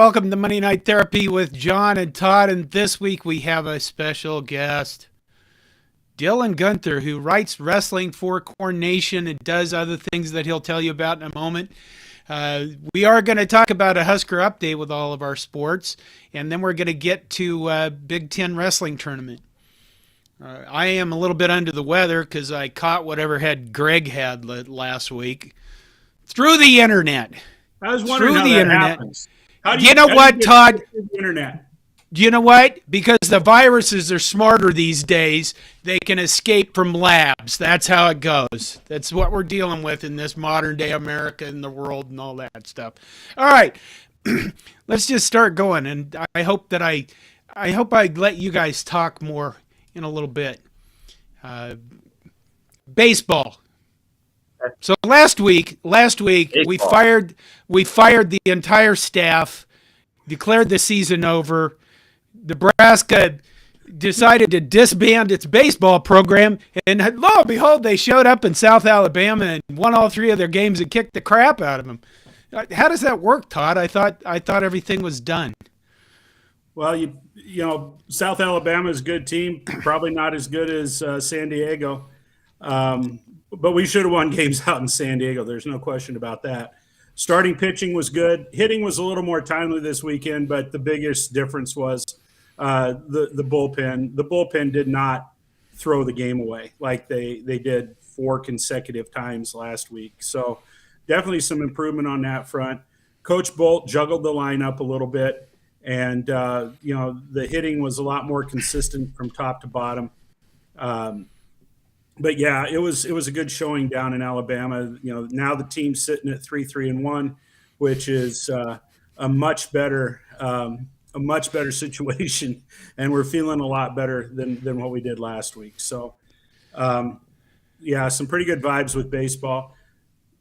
welcome to Monday Night Therapy with John and Todd. And this week we have a special guest, Dylan Guenther, who writes wrestling for Corn Nation and does other things that he'll tell you about in a moment. We are going to talk about a Husker update with all of our sports, and then we're going to get to Big Ten wrestling tournament. I am a little bit under the weather because I caught whatever head Greg had last week through the internet. I was wondering how that happens. You know what, Todd? Internet. Do you know what? Because the viruses are smarter these days, they can escape from labs. That's how it goes. That's what we're dealing with in this modern day America and the world and all that stuff. All right, let's just start going. And I hope I let you guys talk more in a little bit. Baseball. So last week baseball. we fired the entire staff, declared the season over. Nebraska decided to disband its baseball program, and lo and behold, they showed up in South Alabama and won all three of their games and kicked the crap out of them. How does that work, Todd? I thought everything was done. Well, you know, South Alabama is a good team, probably not as good as San Diego. But we should have won games out in San Diego. There's no question about that. Starting pitching was good. Hitting was a little more timely this weekend, but the biggest difference was the bullpen. The bullpen did not throw the game away like they did 4 consecutive times last week. So definitely some improvement on that front. Coach Bolt juggled the lineup a little bit, and the hitting was a lot more consistent from top to bottom. But yeah, it was a good showing down in Alabama. You know, now the team's sitting at 3-3-1, which is a much better situation, and we're feeling a lot better than what we did last week. So, yeah, some pretty good vibes with baseball.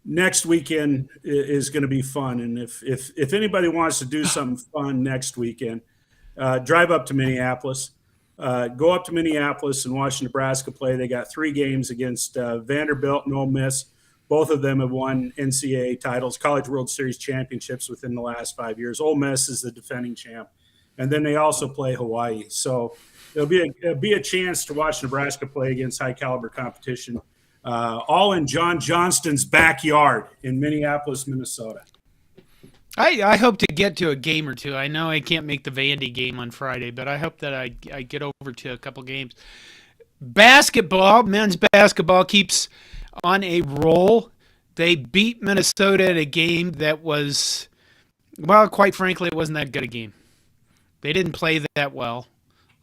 Next weekend is going to be fun, and if anybody wants to do something fun next weekend, drive up to Minneapolis. Go up to Minneapolis and watch Nebraska play. They got 3 games against Vanderbilt and Ole Miss. Both of them have won NCAA titles, College World Series championships within the last 5 years. Ole Miss is the defending champ. And then they also play Hawaii. So it'll be a chance to watch Nebraska play against high-caliber competition, all in John Johnston's backyard in Minneapolis, Minnesota. I hope to get to a game or two. I know I can't make the Vandy game on Friday, but I hope that I get over to a couple games. Basketball, men's basketball keeps on a roll. They beat Minnesota in a game that was, well, quite frankly, it wasn't that good a game. They didn't play that well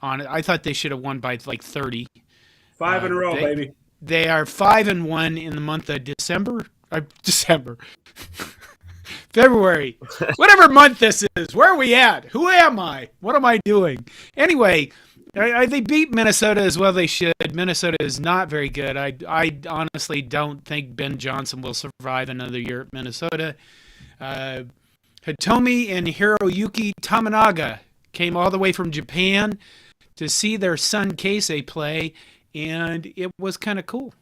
on it. I thought they should have won by like 30. 5 in a row, baby. They are 5-1 in the month of December. February, whatever month this is. Where are we at? Who am I? What am I doing? Anyway, they beat Minnesota as well they should. Minnesota is not very good. I honestly don't think Ben Johnson will survive another year at Minnesota. Hitomi and Hiroyuki Tamanaga came all the way from Japan to see their son Keisei play, and it was kind of cool.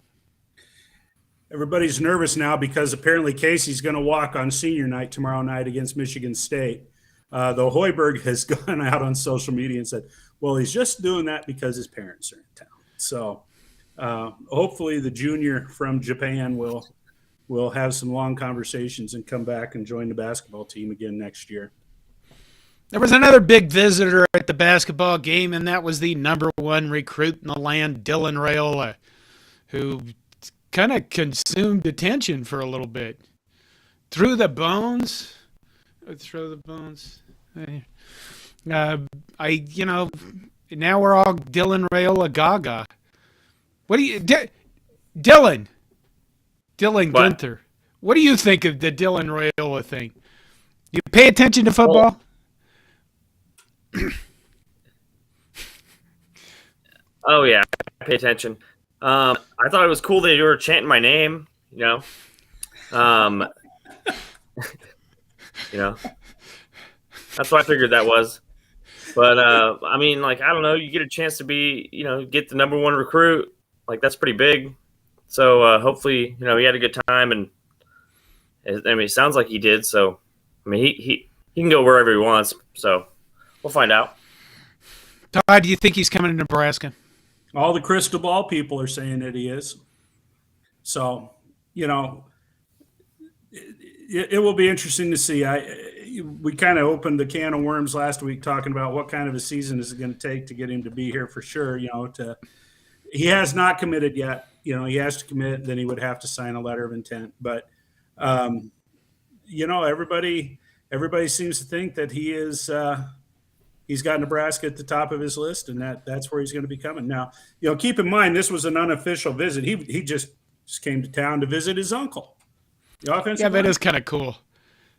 Everybody's nervous now because apparently Casey's going to walk on senior night tomorrow night against Michigan State. Though Hoiberg has gone out on social media and said, well, he's just doing that because his parents are in town. So hopefully the junior from Japan will have some long conversations and come back and join the basketball team again next year. There was another big visitor at the basketball game, and that was the number 1 recruit in the land, Dylan Raiola, who kind of consumed attention for a little bit. Through the bones. Now we're all Dylan Raiola gaga. What do you, Dylan Guenther, what do you think of the Dylan Raiola thing? You pay attention to football? Oh yeah, I pay attention. I thought it was cool that you were chanting my name, you know. That's what I figured that was. But I mean, like, I don't know, you get a chance to be, get the number 1 recruit, like that's pretty big. So hopefully, he had a good time, and I mean, it sounds like he did. So I mean, he he can go wherever he wants. So we'll find out. Todd, do you think he's coming to Nebraska? All the crystal ball people are saying that he is. So, it will be interesting to see. We kind of opened the can of worms last week talking about what kind of a season is it going to take to get him to be here for sure. He has not committed yet. He has to commit, then he would have to sign a letter of intent. But, everybody seems to think that he is he's got Nebraska at the top of his list, and that's where he's going to be coming. Now, keep in mind, this was an unofficial visit. He just came to town to visit his uncle. That is kind of cool.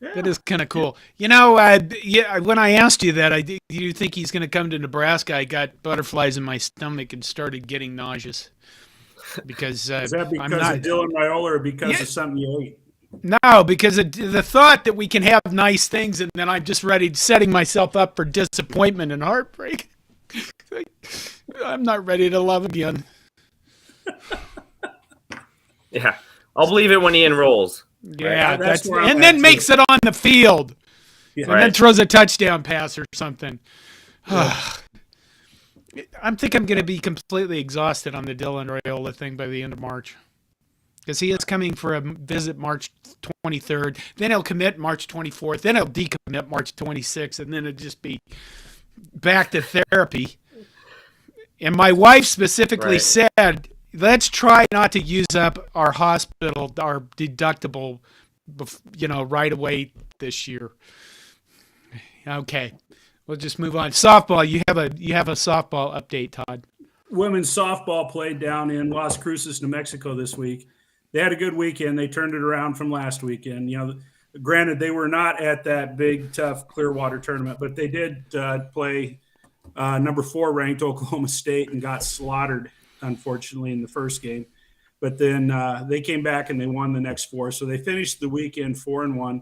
Yeah. That is kind of cool. When I asked you that, do you think he's going to come to Nebraska? I got butterflies in my stomach and started getting nauseous. Because is that because of Dylan Raiola or because of something you ate? No, because of the thought that we can have nice things, and then I'm just setting myself up for disappointment and heartbreak. I'm not ready to love again. Yeah, I'll believe it when he enrolls. Yeah, and then makes it on the field, and then throws a touchdown pass or something. Yeah. I think I'm going to be completely exhausted on the Dylan Raiola thing by the end of March. Because he is coming for a visit March 23rd. Then he'll commit March 24th. Then he'll decommit March 26th. And then it'll just be back to therapy. And my wife specifically said, let's try not to use up our hospital, our deductible, right away this year. Okay. We'll just move on. Softball, you have a softball update, Todd. Women's softball played down in Las Cruces, New Mexico this week. They had a good weekend. They turned it around from last weekend. Granted, they were not at that big, tough Clearwater tournament, but they did play number 4 ranked Oklahoma State and got slaughtered, unfortunately, in the first game. But then they came back and they won the next 4. So they finished the weekend 4-1.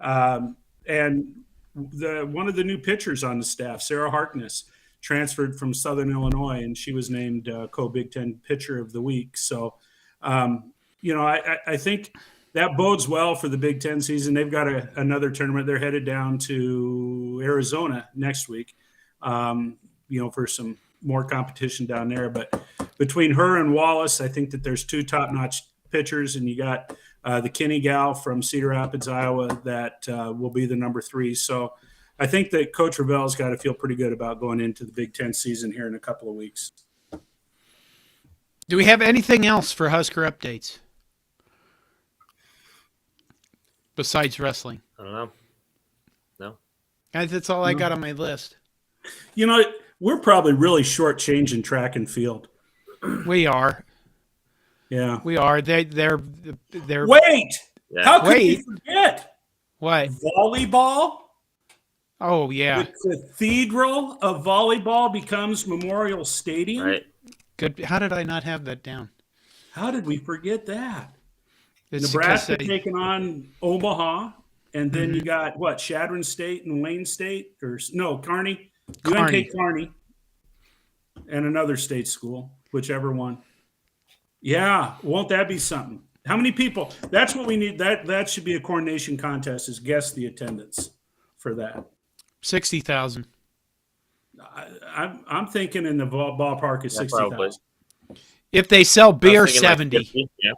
And one of the new pitchers on the staff, Sarah Harkness, transferred from Southern Illinois, and she was named co-Big Ten Pitcher of the Week. So, I think that bodes well for the Big Ten season. They've got another tournament. They're headed down to Arizona next week, for some more competition down there. But between her and Wallace, I think that there's 2 top-notch pitchers, and you got the Kinney gal from Cedar Rapids, Iowa, that will be the number 3. So I think that Coach Ravel's got to feel pretty good about going into the Big Ten season here in a couple of weeks. Do we have anything else for Husker updates besides wrestling? I don't know. No. That's all I got on my list. We're probably really shortchanging track and field. We are. Yeah. We are. They're Wait! Yeah. How could you forget? What? Volleyball? Oh, yeah. The cathedral of volleyball becomes Memorial Stadium? Right. Good. How did I not have that down? How did we forget that? It's Nebraska taking on Omaha, and then you got, Shadron State and Wayne State? Kearney. UNK Kearney. And another state school, whichever one. Yeah, won't that be something? How many people? That's what we need. That should be a coordination contest, is guess the attendance for that. 60,000. I'm thinking in the ballpark is 60,000. If they sell beer, 70. Like 50, yeah.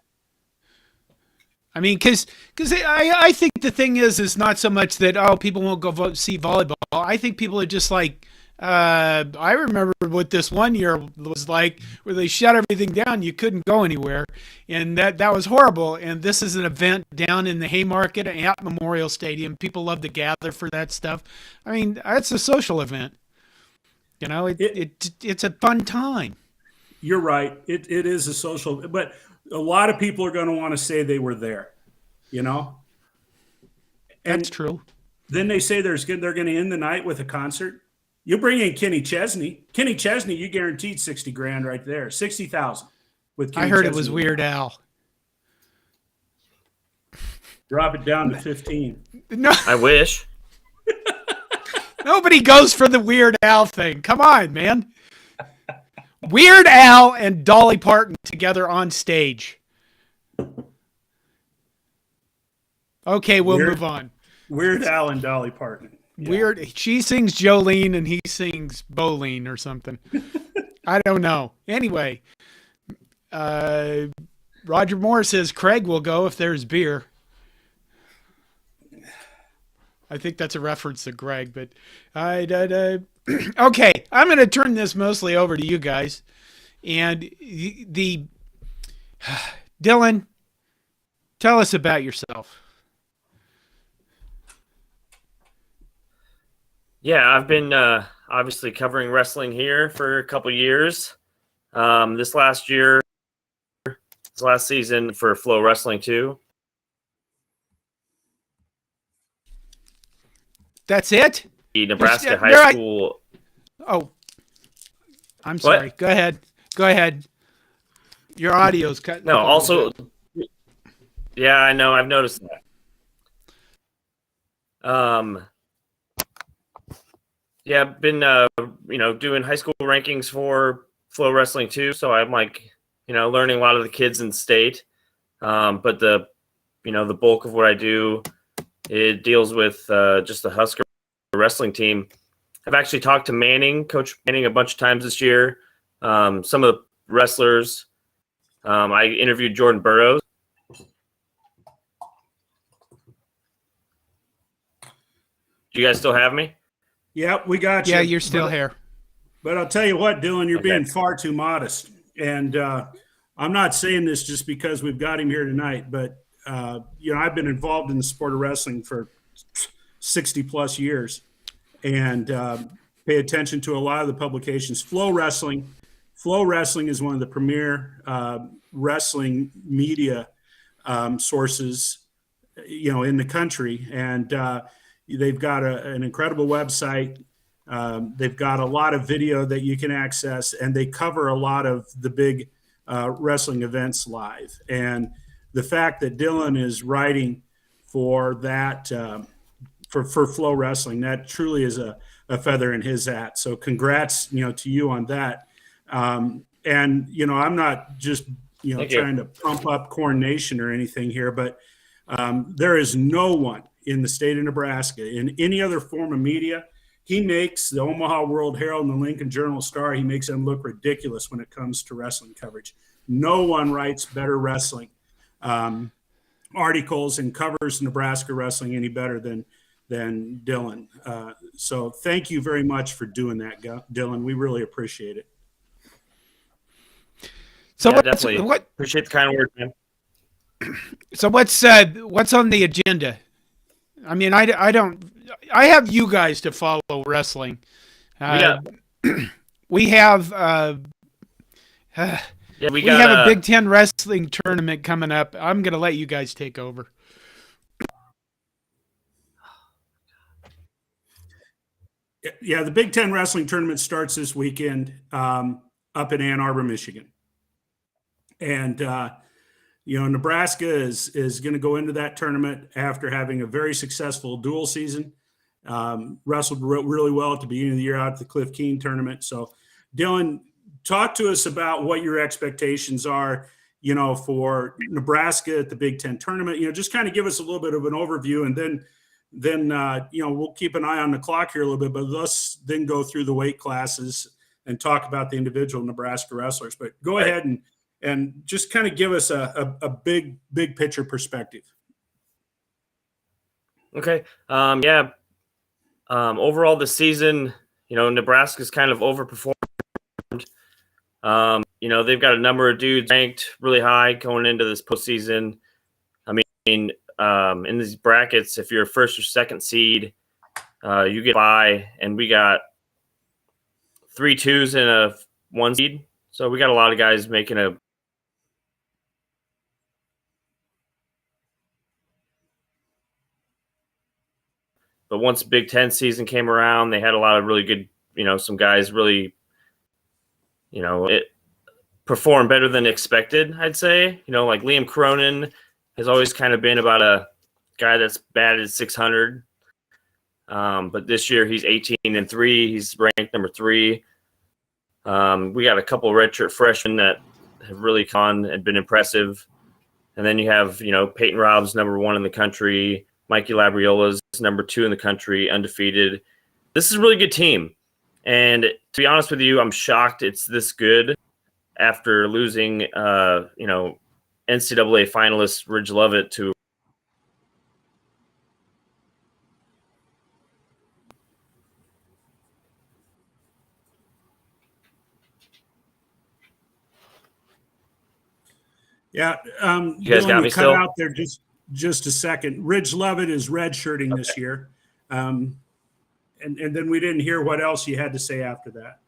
I mean, because I think the thing is not so much that, people won't go see volleyball. I think people are just like, I remember what this one year was like, where they shut everything down. You couldn't go anywhere, and that was horrible. And this is an event down in the Haymarket at Memorial Stadium. People love to gather for that stuff. I mean, it's a social event. It's a fun time. You're right. It is a social, but a lot of people are going to want to say they were there. And that's true. Then they say they're going to end the night with a concert. You bring in Kenny Chesney. Kenny Chesney, you guaranteed $60,000 right there. 60,000 with Kenny I heard Chesney. It was Weird Al. Drop it down to 15. No, I wish. nobody goes for the Weird Al thing. Come on, man. Weird Al and Dolly Parton together on stage. Okay, we'll move on. Weird Al and Dolly Parton. Yeah. Weird. She sings Jolene and he sings Bolene or something. I don't know. Anyway, Roger Moore says Craig will go if there's beer. I think that's a reference to Greg, but okay. I'm going to turn this mostly over to you guys, and the Dylan, tell us about yourself. Yeah, I've been obviously covering wrestling here for a couple years. This last season for Flow Wrestling too. That's it? The Nebraska high school. Oh, I'm sorry. What? Go ahead. Your audio's cutting. No, also, yeah, I know. I've noticed that. Yeah, I've been doing high school rankings for Flow Wrestling too. So I'm learning a lot of the kids in state. But the bulk of what I do, it deals with just the Husker wrestling team. I've actually talked to Coach Manning, a bunch of times this year. Some of the wrestlers. I interviewed Jordan Burroughs. Do you guys still have me? Yep, we got you. Yeah, you're still here. But I'll tell you what, Dylan, you're Okay. being far too modest. And I'm not saying this just because we've got him here tonight, but I've been involved in the sport of wrestling for 60 plus years and pay attention to a lot of the publications. Flow Wrestling is one of the premier wrestling media sources, in the country. And they've got an incredible website. They've got a lot of video that you can access, and they cover a lot of the big wrestling events live. And the fact that Dylan is writing for that, for Flow Wrestling, that truly is a feather in his hat. So congrats, to you on that. And, I'm not just, trying to pump up Corn Nation or anything here, but there is no one in the state of Nebraska in any other form of media. He makes the Omaha World Herald and the Lincoln Journal-Star, he makes them look ridiculous when it comes to wrestling coverage. No one writes better wrestling articles and covers Nebraska wrestling any better than Dylan. So thank you very much for doing that, Dylan. We really appreciate it. So yeah, definitely. Appreciate the kind words, man. So what's on the agenda? I mean, I have you guys to follow wrestling. We have a Big Ten wrestling tournament coming up. I'm going to let you guys take over. Yeah, the Big Ten wrestling tournament starts this weekend up in Ann Arbor, Michigan. And, Nebraska is going to go into that tournament after having a very successful dual season. Wrestled really well at the beginning of the year out at the Cliff Keen tournament. So, Dylan, talk to us about what your expectations are, for Nebraska at the Big Ten tournament. Just kind of give us a little bit of an overview, and then we'll keep an eye on the clock here a little bit, but let's then go through the weight classes and talk about the individual Nebraska wrestlers. But go ahead and just kind of give us a big picture perspective. Okay. Overall this season, Nebraska's kind of overperformed. They've got a number of dudes ranked really high going into this postseason. I mean, in these brackets, if you're a first or second seed, you get by, and we got 3 2s and a 1 seed. So we got a lot of guys making a But once Big Ten season came around, they had a lot of really good, some guys really, it performed better than expected, I'd say. Like Liam Cronin has always kind of been about a guy that's batted 600. But this year he's 18-3. He's ranked number 3. We got a couple of redshirt freshmen that have really come on and been impressive. And then you have, Peyton Robb's number 1 in the country. Mikey Labriola's number 2 in the country, undefeated. This is a really good team. And to be honest with you, I'm shocked it's this good after losing, NCAA finalist Ridge Lovett to. Yeah, You guys Dylan, got you me cut still? out there just a second. Ridge Lovett is redshirting this year, and then we didn't hear what else you had to say after that.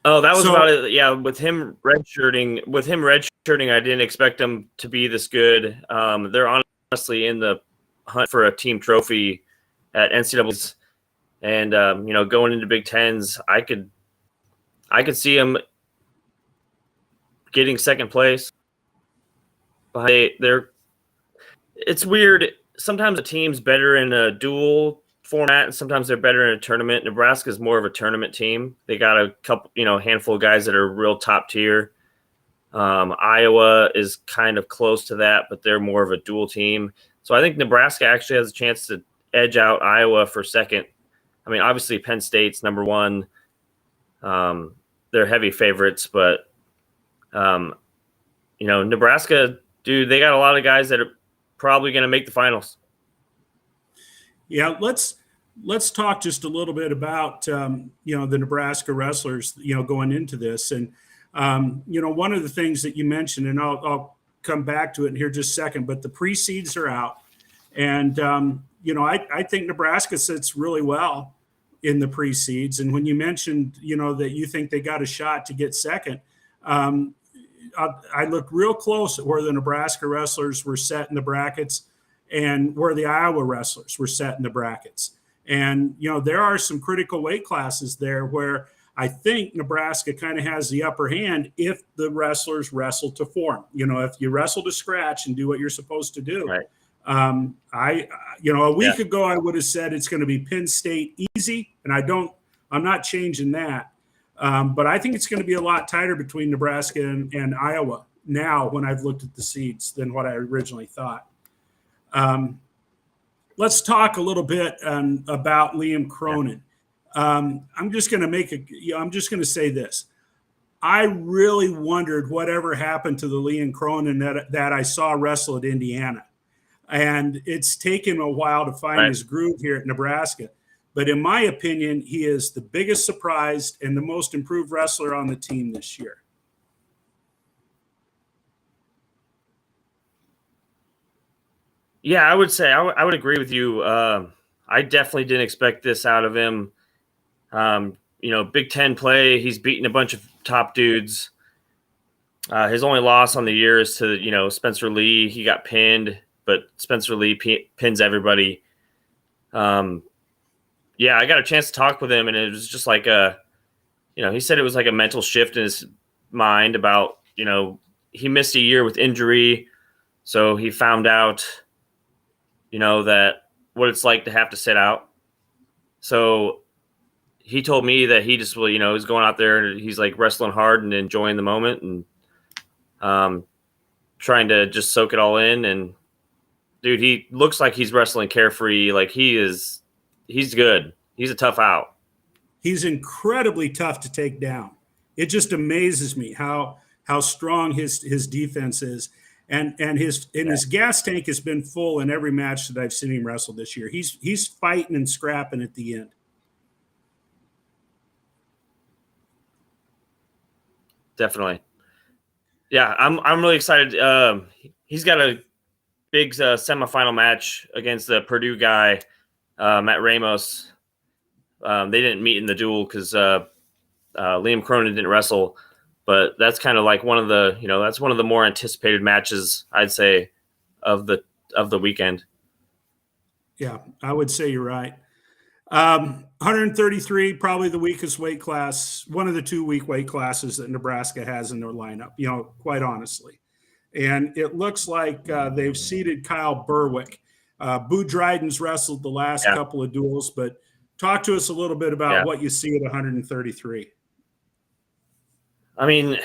Oh, that was So- about it. Yeah, with him redshirting, I didn't expect him to be this good. They're honestly in the hunt for a team trophy at NCAA's, and going into Big Tens, I could see him getting second place. But it's weird. Sometimes a team's better in a dual format, and sometimes they're better in a tournament. Nebraska is more of a tournament team. They got a couple, handful of guys that are real top tier. Iowa is kind of close to that, but they're more of a dual team. So I think Nebraska actually has a chance to edge out Iowa for second. I mean, obviously Penn State's number 1. They're heavy favorites, but Nebraska, dude, they got a lot of guys that are probably going to make the finals. Yeah, let's talk just a little bit about the Nebraska wrestlers, going into this, and one of the things that you mentioned, and I'll come back to it in here just a second, but the pre-seeds are out, and I think Nebraska sits really well in the pre-seeds, and when you mentioned that you think they got a shot to get second, I looked real close at where the Nebraska wrestlers were set in the brackets and where the Iowa wrestlers were set in the brackets. And, there are some critical weight classes there where I think Nebraska kind of has the upper hand if the wrestlers wrestle to form. If you wrestle to scratch and do what you're supposed to do. Right. A week ago, I would have said it's going to be Penn State easy, and I'm not changing that. But I think it's going to be a lot tighter between Nebraska and Iowa now when I've looked at the seeds than what I originally thought. Let's talk a little bit about Liam Cronin. I'm just going to say this. I really wondered whatever happened to the Liam Cronin that I saw wrestle at Indiana. And it's taken a while to find his groove here at Nebraska. But in my opinion, he is the biggest surprise and the most improved wrestler on the team this year. Yeah, I would say I would agree with you. I definitely didn't expect this out of him. Big Ten play, he's beaten a bunch of top dudes. His only loss on the year is to, Spencer Lee. He got pinned, but Spencer Lee pins everybody. I got a chance to talk with him, and it was just like he said it was like a mental shift in his mind about, he missed a year with injury. So he found out, that what it's like to have to sit out. So he told me that he just is going out there and he's like wrestling hard and enjoying the moment and trying to just soak it all in. And dude, he looks like he's wrestling carefree. Like he's good. He's a tough out. He's incredibly tough to take down. It just amazes me how strong his defense is. And his gas tank has been full in every match that I've seen him wrestle this year. He's fighting and scrapping at the end. Definitely. Yeah, I'm really excited. He's got a big semifinal match against the Purdue guy, Matt Ramos. They didn't meet in the duel because Liam Cronin didn't wrestle. But that's kind of like one of the, that's one of the more anticipated matches, I'd say, of the weekend. Yeah, I would say you're right. 133, probably the weakest weight class, one of the 2 weak weight classes that Nebraska has in their lineup, quite honestly. And it looks like they've seeded Kyle Berwick. Boo Dryden's wrestled the last couple of duels, but talk to us a little bit about what you see at 133. I mean,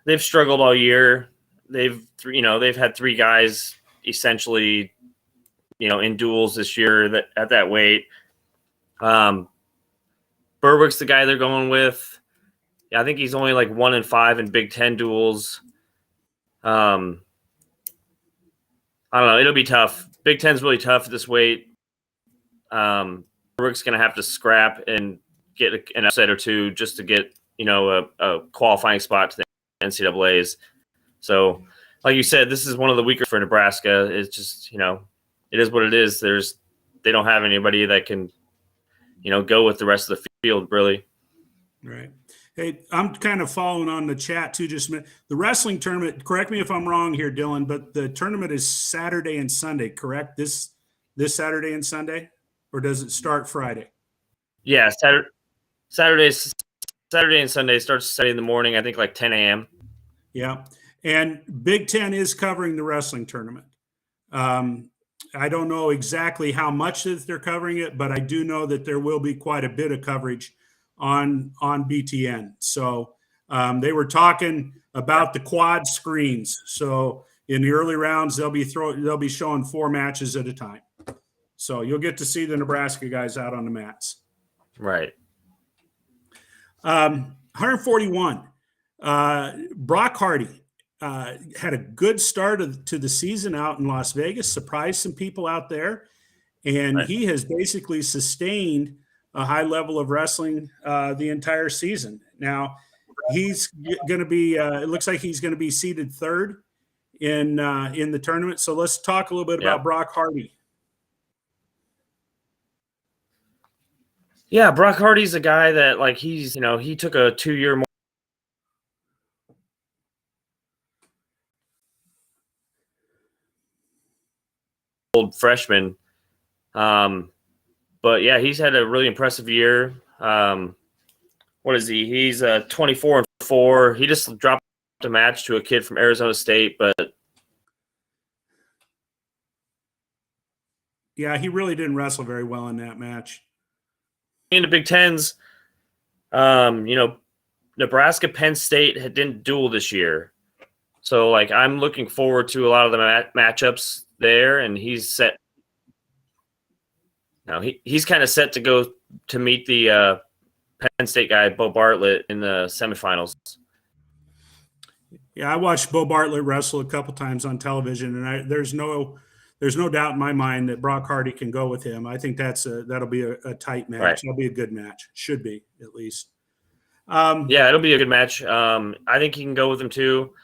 they've struggled all year. They've had 3 guys essentially, in duels this year at that weight. Berwick's the guy they're going with. Yeah, I think he's only like 1-5 in Big Ten duels. I don't know. It'll be tough. Big Ten's really tough at this weight. Berwick's going to have to scrap and get an upset or two just to get, a qualifying spot to the NCAAs. So, like you said, this is one of the weaker for Nebraska. It's just, it is what it is. They don't have anybody that can, go with the rest of the field, really. Right. Hey, I'm kind of following on the chat too. Just a minute. The wrestling tournament, correct me if I'm wrong here, Dylan, but the tournament is Saturday and Sunday, correct? This Saturday and Sunday, or does it start Friday? Yeah, Saturday and Sunday. Starts Saturday in the morning, I think like 10 a.m. Yeah. And Big Ten is covering the wrestling tournament. I don't know exactly how much that they're covering it, but I do know that there will be quite a bit of coverage on BTN. So they were talking about the quad screens. So in the early rounds, they'll be showing 4 matches at a time. So you'll get to see the Nebraska guys out on the mats. Right. 141. Brock Hardy had a good start to the season out in Las Vegas, surprised some people out there, and Right. He has basically sustained a high level of wrestling the entire season. Now he's going to be. It looks like he's going to be seeded 3rd in the tournament. So let's talk a little bit about Brock Hardy. Yeah, Brock Hardy's a guy that he's he took a 2-year old freshman. But yeah, he's had a really impressive year. What is he? He's 24-4. He just dropped a match to a kid from Arizona State, but yeah, he really didn't wrestle very well in that match. In the Big Tens, Nebraska, Penn State didn't duel this year. So I'm looking forward to a lot of the matchups there, and he's set. Now he's kind of set to go to meet the Penn State guy, Bo Bartlett, in the semifinals. Yeah, I watched Bo Bartlett wrestle a couple times on television, and there's no doubt in my mind that Brock Hardy can go with him. I think that'll be a tight match. Right. It'll be a good match. Should be, at least. Yeah, it'll be a good match. I think he can go with him too.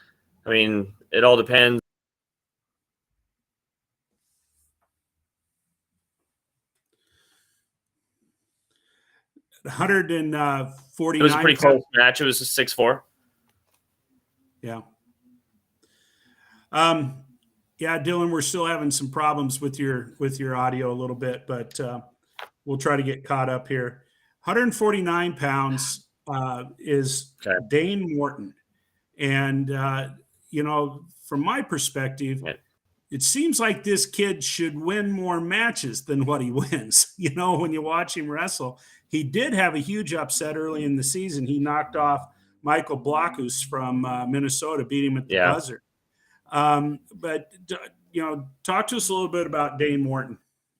I mean, it all depends. $149. It was a pretty close match. It was a 6-4. Yeah. Yeah, Dylan, we're still having some problems with your audio a little bit, but we'll try to get caught up here. 149 pounds is Dane Morton. And, from my perspective, it seems like this kid should win more matches than what he wins. When you watch him wrestle, he did have a huge upset early in the season. He knocked off Michael Blockus from Minnesota, beat him at the buzzer. But talk to us a little bit about Dane Morton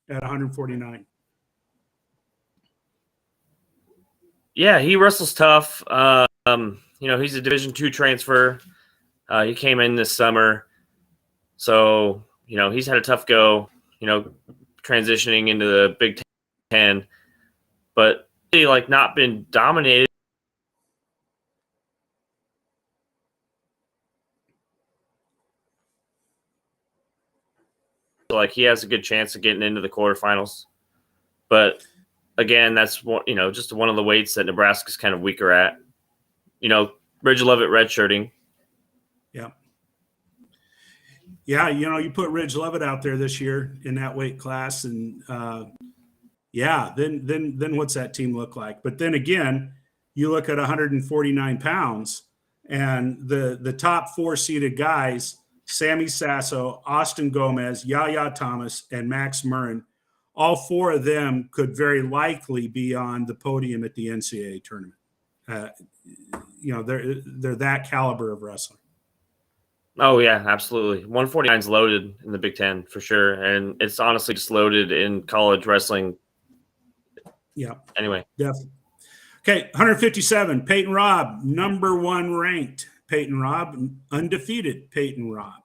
at 149. Yeah, he wrestles tough. He's a Division II transfer. He came in this summer. So, he's had a tough go, transitioning into the Big Ten, but he not been dominated. He has a good chance of getting into the quarterfinals. But again, that's just one of the weights that Nebraska's kind of weaker at. Ridge Levitt redshirting. Yeah. Yeah, you put Ridge Levitt out there this year in that weight class, and then what's that team look like? But then again, you look at 149 pounds, and the top 4 seeded guys, Sammy Sasso, Austin Gomez, Yaya Thomas, and Max Murrin, all 4 of them could very likely be on the podium at the NCAA tournament. They're that caliber of wrestler. Oh yeah, absolutely. 149 is loaded in the Big Ten for sure, and it's honestly just loaded in college wrestling. Yeah. Anyway, Definitely. Okay, 157. Peyton Robb, number 1 ranked. Peyton Robb, undefeated. Peyton Robb.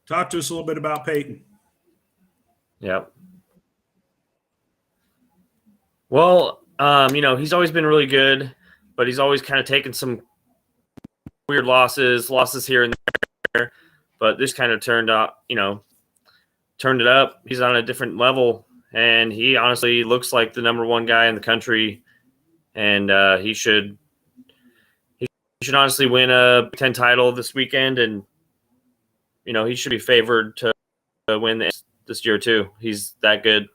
Talk to us a little bit about Peyton. yeah. Well, he's always been really good, but he's always kind of taken some weird losses here and there. But this kind of turned it up. He's on a different level, and he honestly looks like the number 1 guy in the country. And he should honestly win a Big Ten title this weekend, and he should be favored to win this year too. He's that good.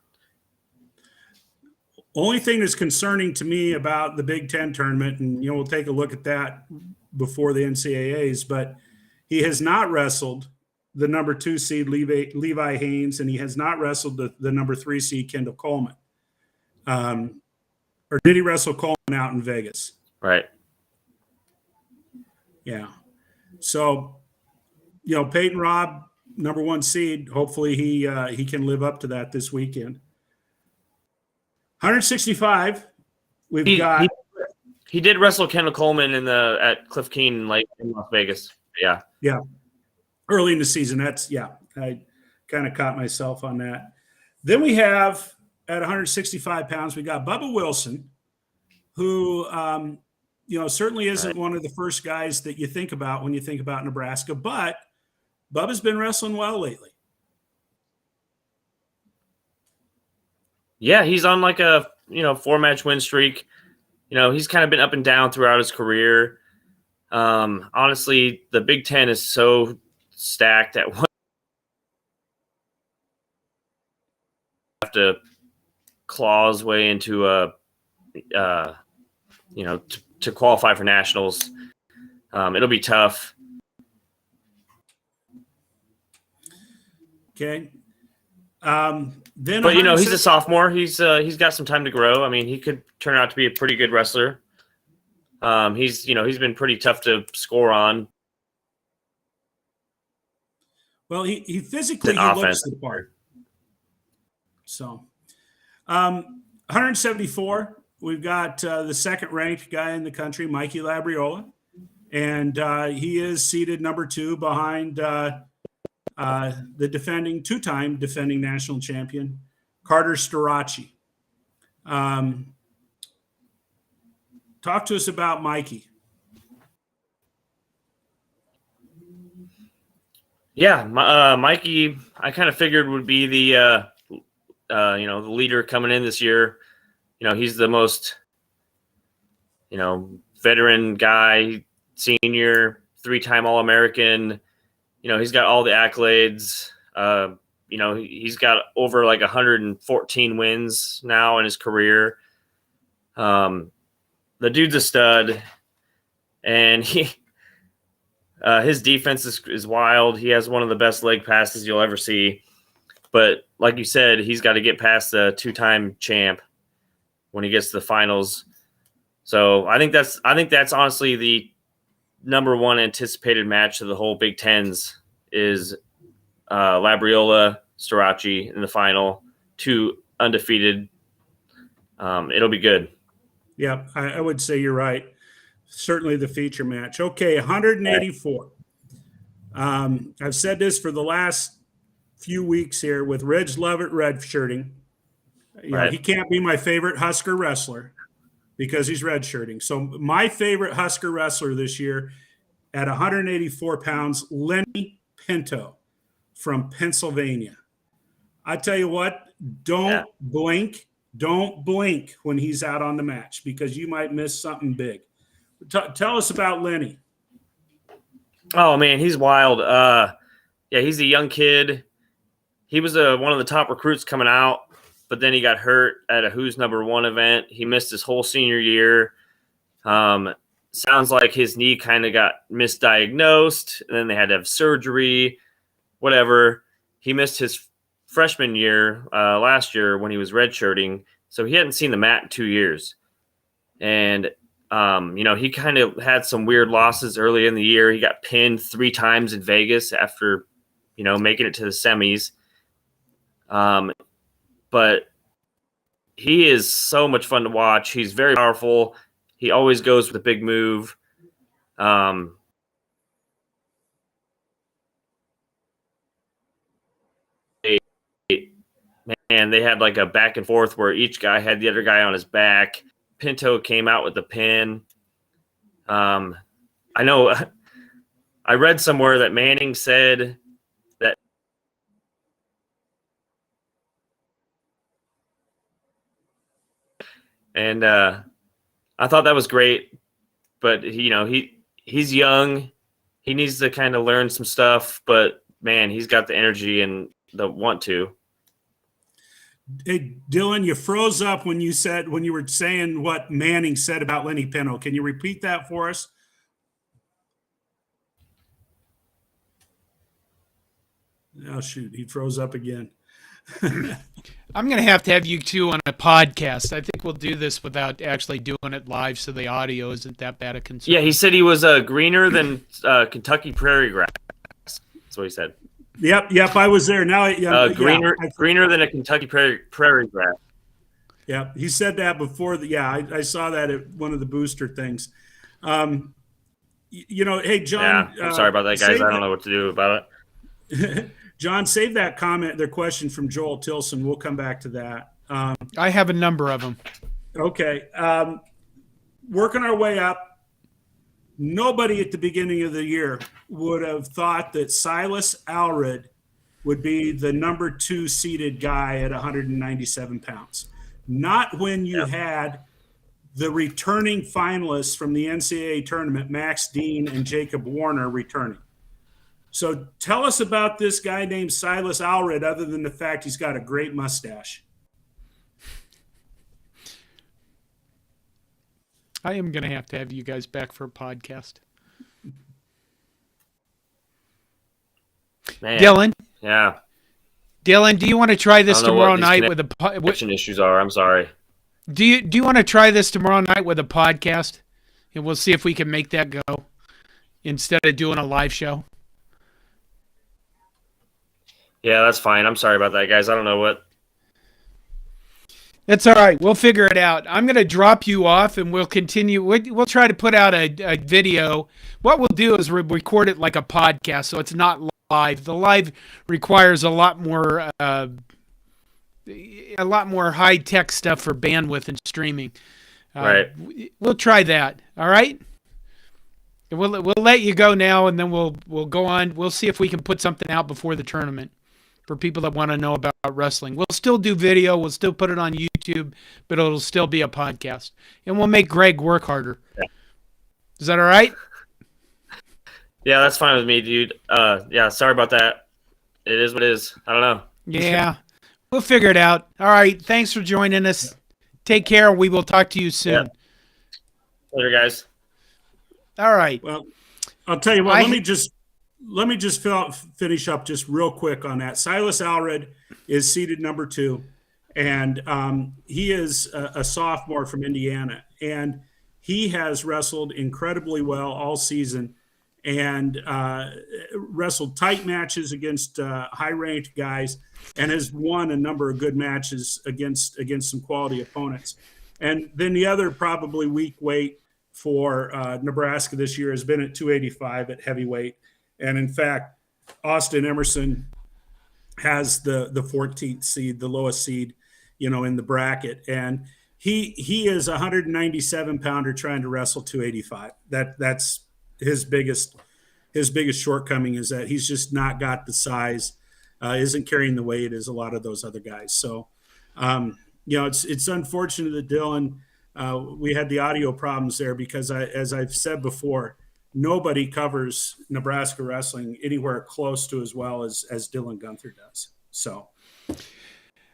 Only thing that's concerning to me about the Big Ten tournament, and we'll take a look at that before the NCAAs, but he has not wrestled the number 2 seed Levi Haynes, and he has not wrestled the number 3 seed Kendall Coleman. Or did he wrestle Coleman out in Vegas? Right. Yeah. So, Peyton Robb, number 1 seed. Hopefully he can live up to that this weekend. 165. He did wrestle Kendall Coleman at Cliff Keen in Las Vegas. Yeah. Yeah. Early in the season. I kind of caught myself on that. Then we have at 165 pounds, we got Bubba Wilson, who certainly isn't one of the first guys that you think about when you think about Nebraska, but Bubba's been wrestling well lately. Yeah, he's on like a 4-match win streak. He's kind of been up and down throughout his career. Honestly, the Big Ten is so stacked at one. Have to claw his way into to qualify for nationals. It'll be tough. Okay. But he's a sophomore. He's got some time to grow. I mean, he could turn out to be a pretty good wrestler. He's been pretty tough to score on. Well, he physically looks the part. So, 174. We've got the second-ranked guy in the country, Mikey Labriola, and he is seated number 2 behind the two-time defending national champion, Carter Starachi. Talk to us about Mikey. Yeah, Mikey, I kind of figured would be the leader coming in this year. He's the most veteran guy, senior, 3-time All-American. He's got all the accolades. He's got over 114 wins now in his career. The dude's a stud, and his defense is wild. He has one of the best leg passes you'll ever see. But like you said, he's got to get past the 2-time champ when he gets to the finals. So I think that's honestly the number 1 anticipated match of the whole Big Tens is Labriola, Starachi in the final, 2 undefeated. It'll be good. Yeah, I would say you're right. Certainly the feature match. Okay, 184. I've said this for the last few weeks here with Reg Lovett redshirting. He can't be my favorite Husker wrestler because he's redshirting. So my favorite Husker wrestler this year at 184 pounds, Lenny Pinto from Pennsylvania. I tell you what, don't blink when he's out on the match because you might miss something big. Tell us about Lenny. Oh, man, he's wild. He's a young kid. He was one of the top recruits coming out, but then he got hurt at a Who's Number 1 event. He missed his whole senior year. Sounds like his knee kind of got misdiagnosed, and then they had to have surgery, whatever. He missed his freshman year last year when he was redshirting, so he hadn't seen the mat in 2 years. And He kind of had some weird losses early in the year. He got pinned 3 times in Vegas after, making it to the semis. But he is so much fun to watch. He's very powerful. He always goes with a big move. Man, they had like a back and forth where each guy had the other guy on his back. Pinto came out with the pin. I know I read somewhere that Manning said that and I thought that was great, but he's young. He needs to kind of learn some stuff, but man, he's got the energy and the want to. Hey, Dylan, you froze up when you were saying what Manning said about Lenny Pinto. Can you repeat that for us? Oh, shoot. He froze up again. I'm going to have you two on a podcast. I think we'll do this without actually doing it live, so the audio isn't that bad a concern. Yeah, he said he was greener than Kentucky prairie grass. That's what he said. Yep. I was there. Now, greener than a Kentucky prairie grass. Yeah, he said that before. I saw that at one of the booster things. Hey, John. Yeah, I'm sorry about that, guys. I don't know what to do about it. John, save that comment, their question from Joel Tilson. We'll come back to that. I have a number of them. Okay. Working our way up. Nobody at the beginning of the year would have thought that Silas Alred would be the number 2 seeded guy at 197 pounds. Not when you had the returning finalists from the NCAA tournament, Max Dean and Jacob Warner, returning. So tell us about this guy named Silas Alred, other than the fact he's got a great mustache. I am going to have you guys back for a podcast. Man. Dylan? Yeah. Dylan, do you want to try this tomorrow night with a connection issues are? I'm sorry. Do you want to try this tomorrow night with a podcast? And we'll see if we can make that go instead of doing a live show. Yeah, that's fine. I'm sorry about that, guys. I don't know what. That's all right. We'll figure it out. I'm going to drop you off, and we'll continue. We'll try to put out a video. What we'll do is we'll record it like a podcast, so it's not live. The live requires a lot more high-tech stuff for bandwidth and streaming. Right. We'll try that. All right. We'll let you go now, and then we'll go on. We'll see if we can put something out before the tournament for people that want to know about wrestling. We'll still do video. We'll still put it on YouTube, but it'll still be a podcast. And we'll make Greg work harder. Yeah. Is that all right? Yeah, that's fine with me, dude. Yeah, sorry about that. It is what it is. I don't know. Yeah. We'll figure it out. All right. Thanks for joining us. Take care. We will talk to you soon. Yeah. Later, guys. All right. Well, I'll tell you what, let me just finish up just real quick on that. Silas Alred is seeded number 2, and he is a sophomore from Indiana, and he has wrestled incredibly well all season and wrestled tight matches against high-ranked guys and has won a number of good matches against some quality opponents. And then the other probably weak weight for Nebraska this year has been at 285 at heavyweight. And in fact, Austin Emerson has the 14th seed, the lowest seed, in the bracket. And he is a 197 pounder trying to wrestle 285. That's his biggest shortcoming, is that he's just not got the size, isn't carrying the weight as a lot of those other guys. So, it's unfortunate that Dylan, we had the audio problems there because as I've said before, nobody covers Nebraska wrestling anywhere close to as well as Dylan Guenther does. So,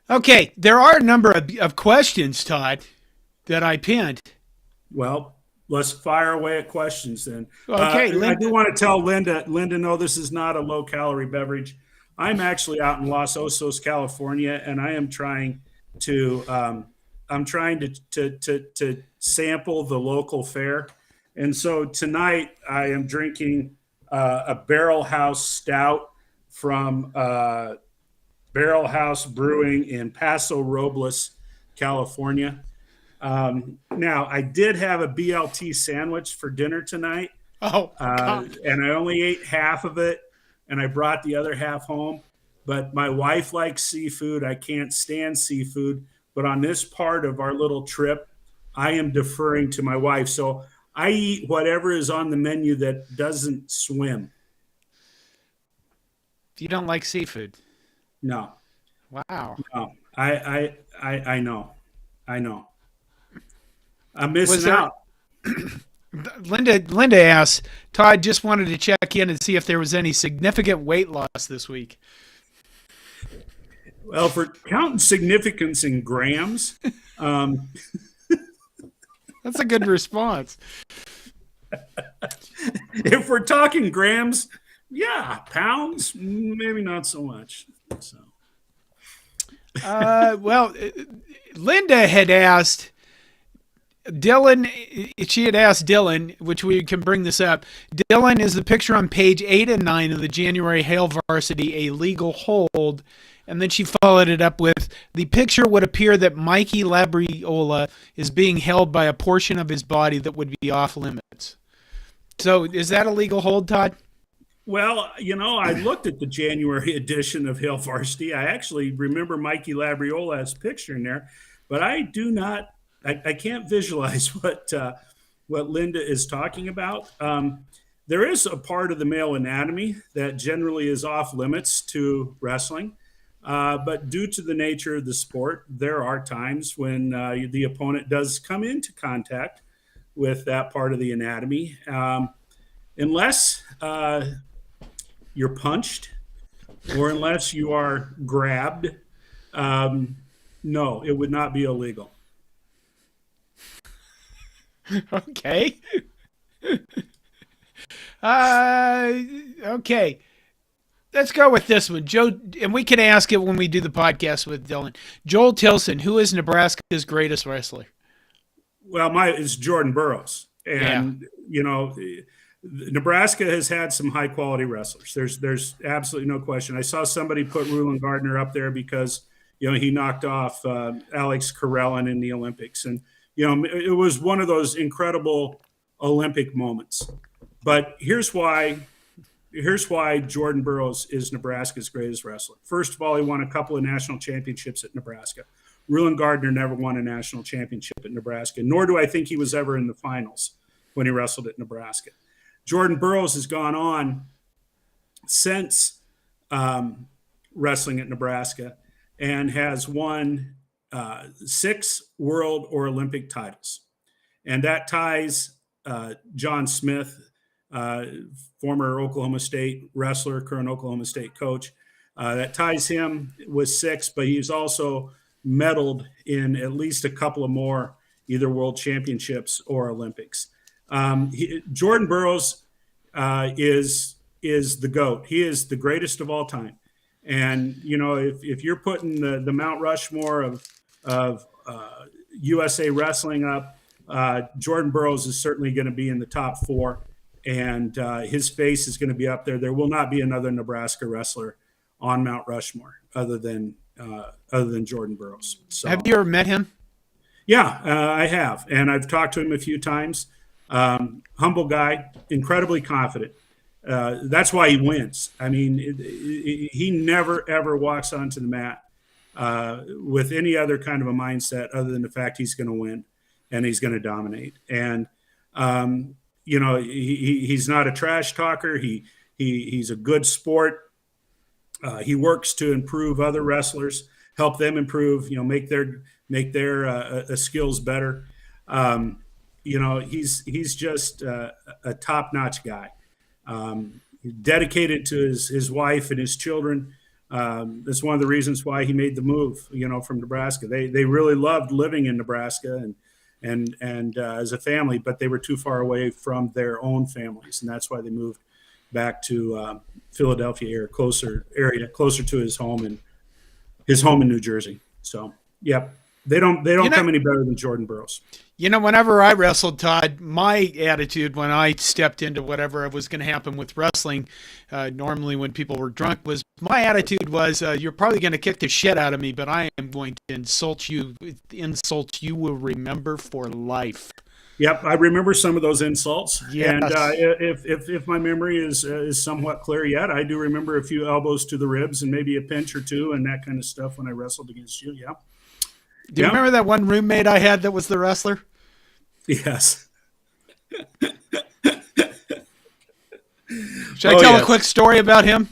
okay, there are a number of questions, Todd, that I pinned. Well, let's fire away at questions then. Okay, I do want to tell Linda, no, this is not a low-calorie beverage. I'm actually out in Los Osos, California, and I am trying to I'm trying to sample the local fare. And so tonight I am drinking a Barrel House Stout from Barrel House Brewing in Paso Robles, California. Now, I did have a BLT sandwich for dinner tonight, Oh, God. and I only ate half of it, and I brought the other half home. But my wife likes seafood. I can't stand seafood. But on this part of our little trip, I am deferring to my wife. So I eat whatever is on the menu that doesn't swim. You don't like seafood? No, Wow. no. I know. I know. I'm missing Was there- out. Linda asks, Todd just wanted to check in and see if there was any significant weight loss this week. Well, for counting significance in grams, That's a good response. if we're talking grams, yeah, pounds, maybe not so much. So. Well, Linda had asked Dylan, she had asked Dylan, which we can bring this up. Dylan, is the picture on page 8 and 9 of the January Hail Varsity a legal hold? And then she followed it up with, the picture would appear that Mikey Labriola is being held by a portion of his body that would be off limits. So is that a legal hold, Todd? Well, I looked at the January edition of Hail Varsity. I actually remember Mikey Labriola's picture in there, but I do not. I can't visualize what Linda is talking about. There is a part of the male anatomy that generally is off limits to wrestling, but due to the nature of the sport, there are times when the opponent does come into contact with that part of the anatomy, unless you're punched or unless you are grabbed. No, it would not be illegal. Okay. Okay. Let's go with this one. Joe, and we can ask it when we do the podcast with Dylan. Joel Tilson, who is Nebraska's greatest wrestler? Well, it's Jordan Burroughs. And, Nebraska has had some high quality wrestlers. There's absolutely no question. I saw somebody put Rulon Gardner up there because, he knocked off Alex Karelin in the Olympics. And, it was one of those incredible Olympic moments. But here's why Jordan Burroughs is Nebraska's greatest wrestler. First of all, he won a couple of national championships at Nebraska. Rulon Gardner never won a national championship at Nebraska, nor do I think he was ever in the finals when he wrestled at Nebraska. Jordan Burroughs has gone on since wrestling at Nebraska and has won 6 world or Olympic titles. And that ties John Smith, former Oklahoma State wrestler, current Oklahoma State coach. That ties him with 6, but he's also medaled in at least a couple of more, either world championships or Olympics. Jordan Burroughs is the GOAT. He is the greatest of all time. And, if you're putting the Mount Rushmore of USA wrestling up, Jordan Burroughs is certainly going to be in the top 4. And his face is going to be up there. There will not be another Nebraska wrestler on Mount Rushmore other than Jordan Burroughs. So, Have you ever met him? Yeah, I have, and I've talked to him a few times. Humble guy, incredibly confident. That's why he wins. I mean, he never ever walks onto the mat with any other kind of a mindset other than the fact he's going to win and he's going to dominate. And he's not a trash talker. He's a good sport. He works to improve other wrestlers, help them improve. Make their skills better. He's just a top-notch guy. Dedicated to his wife and his children. That's one of the reasons why he made the move. From Nebraska. They really loved living in Nebraska and as a family, but they were too far away from their own families, and that's why they moved back to Philadelphia area, closer to his home in New Jersey. So, yep, They don't come any better than Jordan Burroughs. Whenever I wrestled, Todd, my attitude when I stepped into whatever was going to happen with wrestling, normally when people were drunk, was my attitude was, you're probably going to kick the shit out of me, but I am going to insult you. Insults you will remember for life. Yep, I remember some of those insults. Yes. And if my memory is somewhat clear yet, I do remember a few elbows to the ribs and maybe a pinch or two and that kind of stuff when I wrestled against you. Yeah. Do you remember that one roommate I had that was the wrestler? Yes. Should I tell a quick story about him?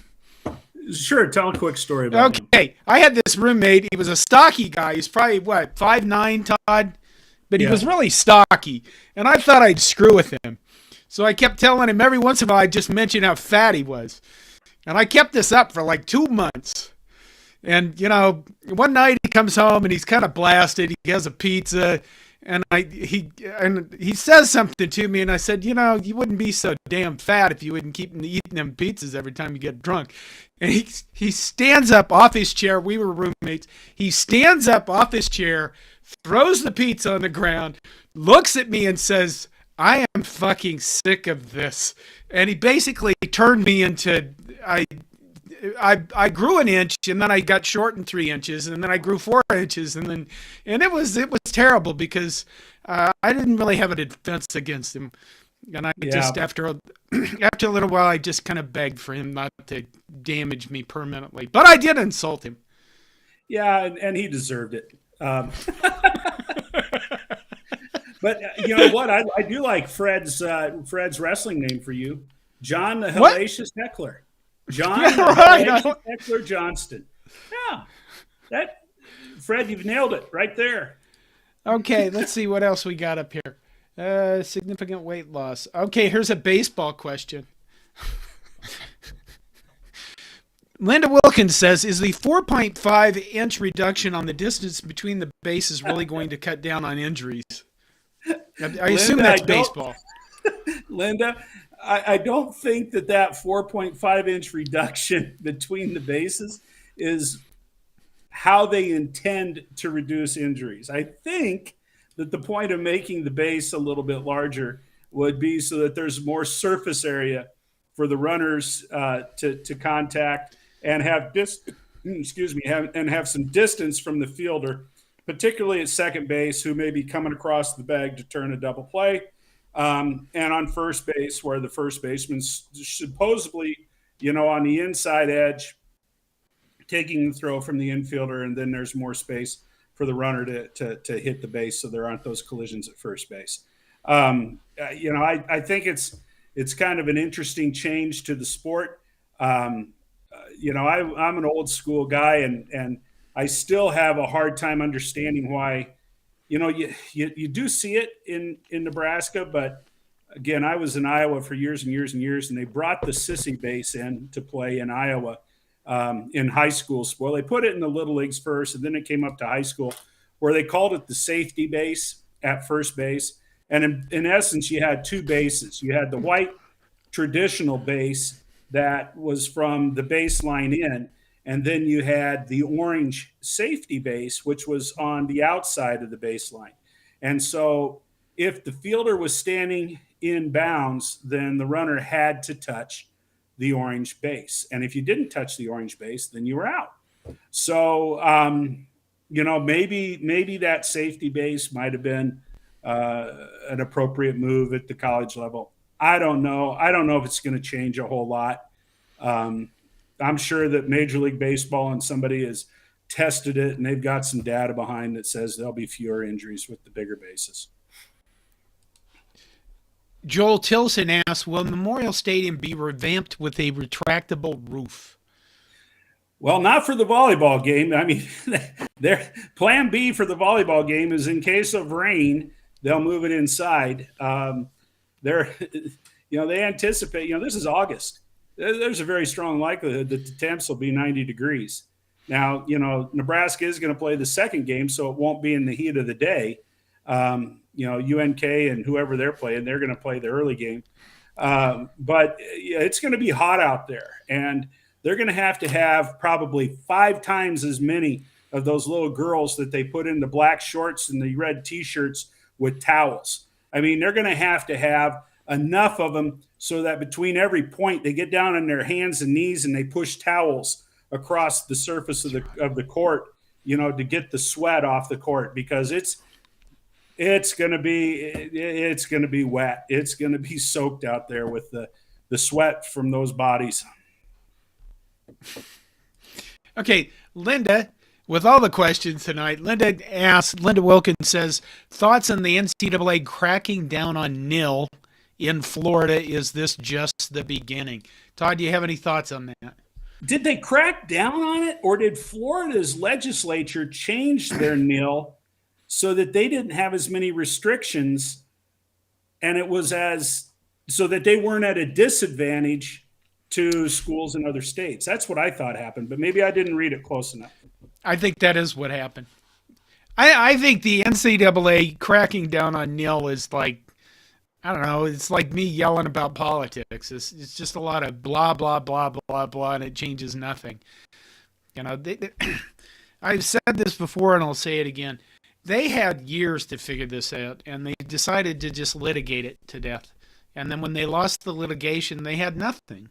Sure, tell a quick story about him. Okay, I had this roommate. He was a stocky guy. He's probably, 5'9", Todd? But he was really stocky, and I thought I'd screw with him. So I kept telling him every once in a while I'd just mention how fat he was. And I kept this up for like 2 months. And, one night he comes home and he's kind of blasted. He has a pizza. And he says something to me, and I said, you wouldn't be so damn fat if you wouldn't keep eating them pizzas every time you get drunk. And he stands up off his chair. We were roommates. He stands up off his chair, throws the pizza on the ground, looks at me and says, I am fucking sick of this. And he basically turned me into, I grew an inch, and then I got shortened 3 inches, and then I grew 4 inches, and it was terrible because I didn't really have a defense against him, and I just after a little while I just kind of begged for him not to damage me permanently, but I did insult him. Yeah, and he deserved it. But you know what? I do like Fred's wrestling name for you, John the Hellacious Heckler. John Heckler Johnston. Yeah, Fred, you've nailed it right there. Okay, let's see what else we got up here. Significant weight loss. Okay, here's a baseball question. Linda Wilkins says, is the 4.5-inch reduction on the distance between the bases really going to cut down on injuries? I assume that's baseball. Linda, I don't think that 4.5-inch reduction between the bases is how they intend to reduce injuries. I think that the point of making the base a little bit larger would be so that there's more surface area for the runners to contact and have have some distance from the fielder, particularly at second base, who may be coming across the bag to turn a double play. And on first base, where the first baseman's supposedly, on the inside edge, taking the throw from the infielder, and then there's more space for the runner to hit the base, so there aren't those collisions at first base. I think it's kind of an interesting change to the sport. I'm an old school guy, and I still have a hard time understanding why. You do see it in Nebraska, but again, I was in Iowa for years and years and years, and they brought the sissy base in to play in Iowa in high school. Well, they put it in the little leagues first, and then it came up to high school, where they called it the safety base at first base. And in essence, you had two bases. You had the white traditional base that was from the baseline in, and then you had the orange safety base, which was on the outside of the baseline. And so if the fielder was standing in bounds, then the runner had to touch the orange base. And if you didn't touch the orange base, then you were out. So, maybe that safety base might have been an appropriate move at the college level. I don't know. I don't know if it's going to change a whole lot. I'm sure that Major League Baseball and somebody has tested it, and they've got some data behind that says there'll be fewer injuries with the bigger bases. Joel Tilson asks, will Memorial Stadium be revamped with a retractable roof? Well, not for the volleyball game. I mean, their plan B for the volleyball game is in case of rain, they'll move it inside. They anticipate, this is August. There's a very strong likelihood that the temps will be 90 degrees. Now, Nebraska is going to play the second game, so it won't be in the heat of the day. UNK and whoever they're playing, they're going to play the early game. But it's going to be hot out there, and they're going to have probably 5 times as many of those little girls that they put in the black shorts and the red T-shirts with towels. I mean, they're going to have enough of them so that between every point they get down on their hands and knees and they push towels across the surface of the court, to get the sweat off the court, because it's going to be wet. It's going to be soaked out there with the sweat from those bodies. Okay, Linda, with all the questions tonight, Linda Wilkins says, thoughts on the NCAA cracking down on nil in Florida? Is this just the beginning? Todd, do you have any thoughts on that? Did they crack down on it, or did Florida's legislature change their nil so that they didn't have as many restrictions, and it was so that they weren't at a disadvantage to schools in other states? That's what I thought happened, but maybe I didn't read it close enough. I think that is what happened. I think the NCAA cracking down on nil is like, I don't know, it's like me yelling about politics. It's just a lot of blah, blah, blah, blah, blah, and it changes nothing. I've said this before and I'll say it again. They had years to figure this out, and they decided to just litigate it to death. And then when they lost the litigation, they had nothing.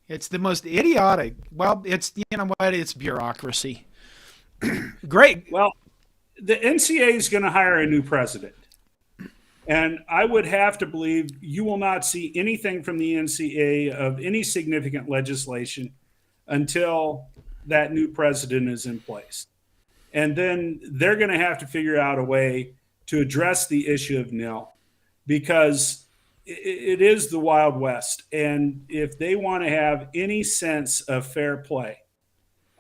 It's the most idiotic. Well, it's bureaucracy. Great. Well, the NCAA is going to hire a new president. And I would have to believe you will not see anything from the NCAA of any significant legislation until that new president is in place. And then they're going to have to figure out a way to address the issue of nil, because it is the Wild West. And if they want to have any sense of fair play,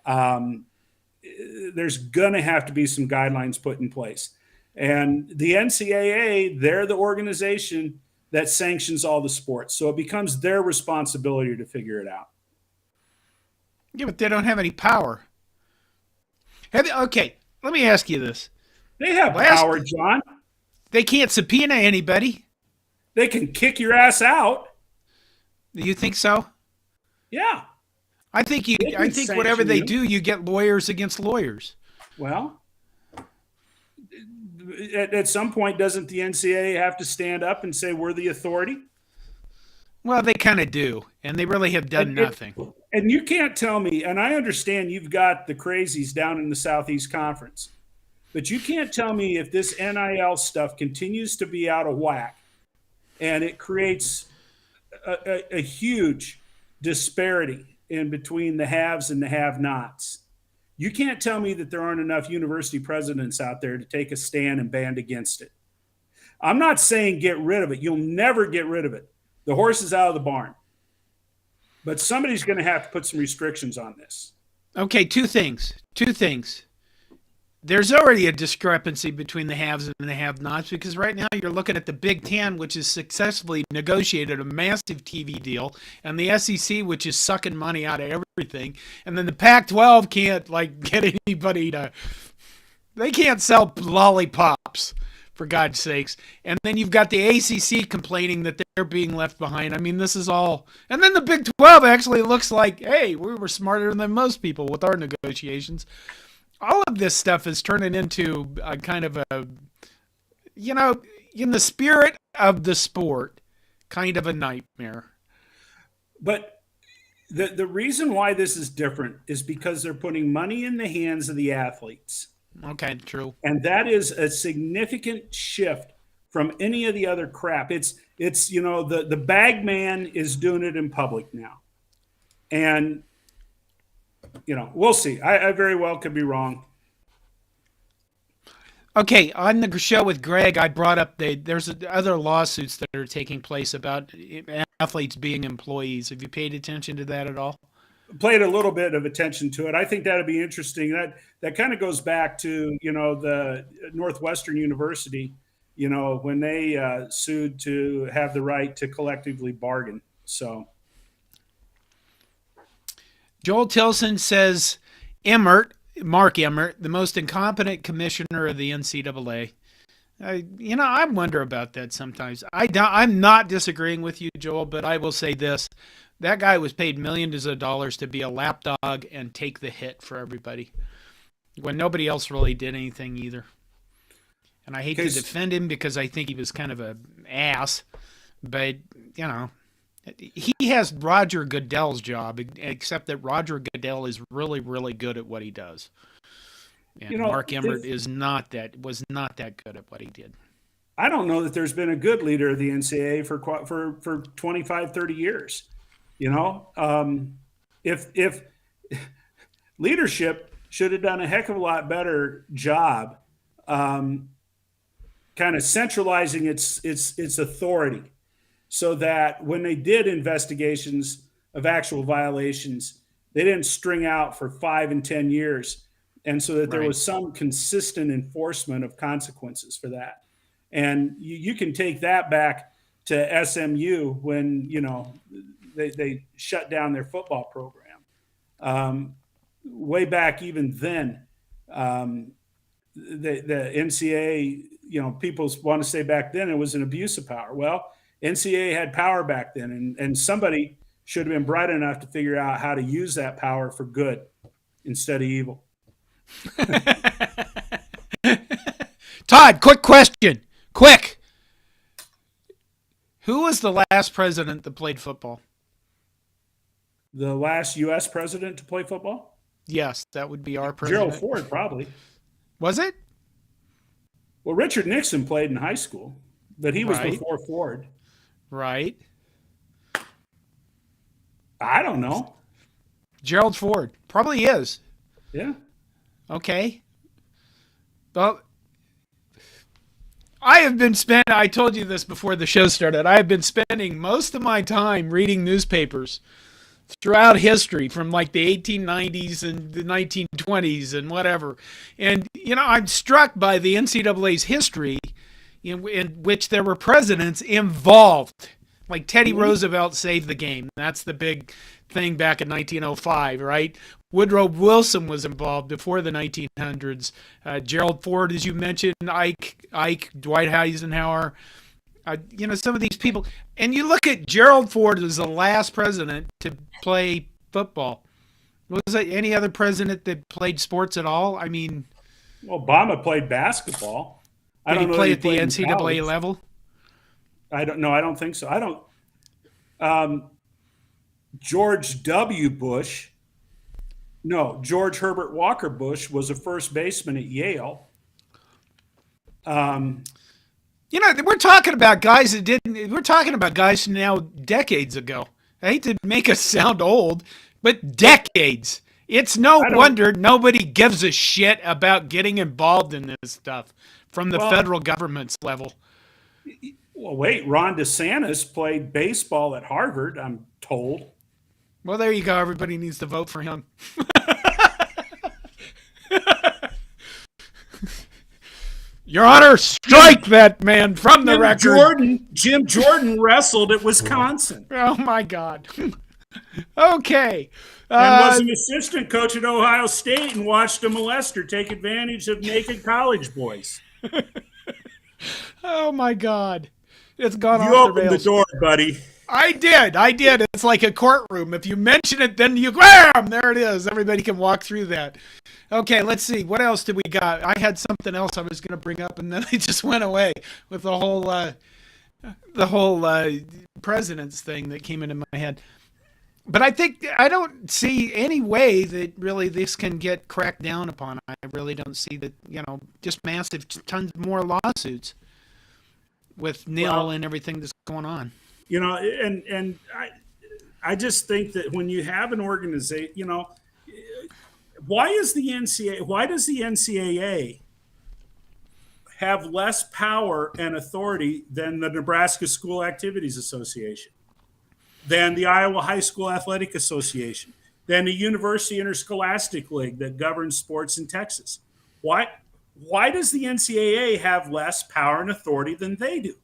there's going to have to be some guidelines put in place. And the NCAA, they're the organization that sanctions all the sports. So it becomes their responsibility to figure it out. Yeah, but they don't have any power. Okay, let me ask you this. They have power, John. They can't subpoena anybody. They can kick your ass out. Do you think so? Yeah. I think whatever they do, you get lawyers against lawyers. Well, at some point, doesn't the NCAA have to stand up and say we're the authority? Well, they kind of do, and they really have done nothing. And you can't tell me, and I understand you've got the crazies down in the Southeast Conference, but you can't tell me if this NIL stuff continues to be out of whack and it creates a huge disparity in between the haves and the have-nots. You can't tell me that there aren't enough university presidents out there to take a stand and band against it. I'm not saying get rid of it. You'll never get rid of it. The horse is out of the barn. But somebody's going to have to put some restrictions on this. Okay, two things. There's already a discrepancy between the haves and the have-nots, because right now you're looking at the Big Ten, which has successfully negotiated a massive TV deal, and the SEC, which is sucking money out of everything, and then the Pac-12 can't get anybody to. They can't sell lollipops, for God's sakes. And then you've got the ACC complaining that they're being left behind. I mean, this is all. And then the Big 12 actually looks like, hey, we were smarter than most people with our negotiations. All of this stuff is turning into a kind of a, in the spirit of the sport, kind of a nightmare. But the reason why this is different is because they're putting money in the hands of the athletes. Okay, true. And that is a significant shift from any of the other crap. It's the bag man is doing it in public now. And we'll see. I very well could be wrong. Okay, on the show with Greg, I brought up there's other lawsuits that are taking place about athletes being employees. Have you paid attention to that at all? Played a little bit of attention to it. I think that'd be interesting. That kind of goes back to the Northwestern University, when they sued to have the right to collectively bargain. So Joel Tilson says Mark Emmert, the most incompetent commissioner of the NCAA. I wonder about that sometimes. I'm not disagreeing with you, Joel, but I will say this. That guy was paid millions of dollars to be a lapdog and take the hit for everybody. when nobody else really did anything either. And I hate to Case- defend him because I think he was kind of an ass, but you know, he has Roger Goodell's job, except that Roger Goodell is really, really good at what he does. And Mark Emmert was not that good at what he did. I don't know that there's been a good leader of the NCAA for 25, 30 years. If leadership should have done a heck of a lot better job kind of centralizing its authority, so that when they did investigations of actual violations, they didn't string out for 5 and 10 years, and so that there was some consistent enforcement of consequences for that. And you can take that back to SMU when they shut down their football program. Way back even then, the NCAA, people want to say back then it was an abuse of power. Well, NCAA had power back then, and somebody should have been bright enough to figure out how to use that power for good instead of evil. Todd, quick question. Quick. Who was the last president that played football? The last U.S. president to play football? Yes, that would be our president. Gerald Ford, probably. Was it? Well, Richard Nixon played in high school, but he was before Ford. Right. I don't know. Gerald Ford. Probably is. Yeah. Okay. Well, I told you this before the show started, I have been spending most of my time reading newspapers throughout history, from like the 1890s and the 1920s and whatever. And, I'm struck by the NCAA's history in which there were presidents involved. Like Teddy Roosevelt saved the game. That's the big thing back in 1905, right? Woodrow Wilson was involved before the 1900s. Gerald Ford, as you mentioned, Ike, Dwight Eisenhower. Some of these people. And you look at Gerald Ford as the last president to play football. Was there any other president that played sports at all? I mean, Obama played basketball. I don't know. Play at the NCAA level? I don't know. I don't think so. I don't. George W. Bush. No, George Herbert Walker Bush was a first baseman at Yale. We're talking about guys that didn't. We're talking about guys now decades ago. I hate to make us sound old, but decades. It's no wonder nobody gives a shit about getting involved in this stuff from the federal government's level. Well, wait, Ron DeSantis played baseball at Harvard, I'm told. Well, there you go. Everybody needs to vote for him. Your Honor, strike that man from the record. Jim Jordan wrestled at Wisconsin. Oh, my God. Okay. And was an assistant coach at Ohio State and watched a molester take advantage of naked college boys. Oh, my God. It's gone off the rails. You opened the door, buddy. I did. It's like a courtroom. If you mention it, then you bam, there it is. Everybody can walk through that. Okay, let's see. What else did we got? I had something else I was going to bring up, and then it just went away with the whole president's thing that came into my head. But I don't see any way that really this can get cracked down upon. I really don't see that, just massive tons more lawsuits with NIL and everything that's going on. And I just think that when you have an organization, why does the NCAA have less power and authority than the Nebraska School Activities Association, than the Iowa High School Athletic Association, than the University Interscholastic League that governs sports in Texas? Why does the NCAA have less power and authority than they do?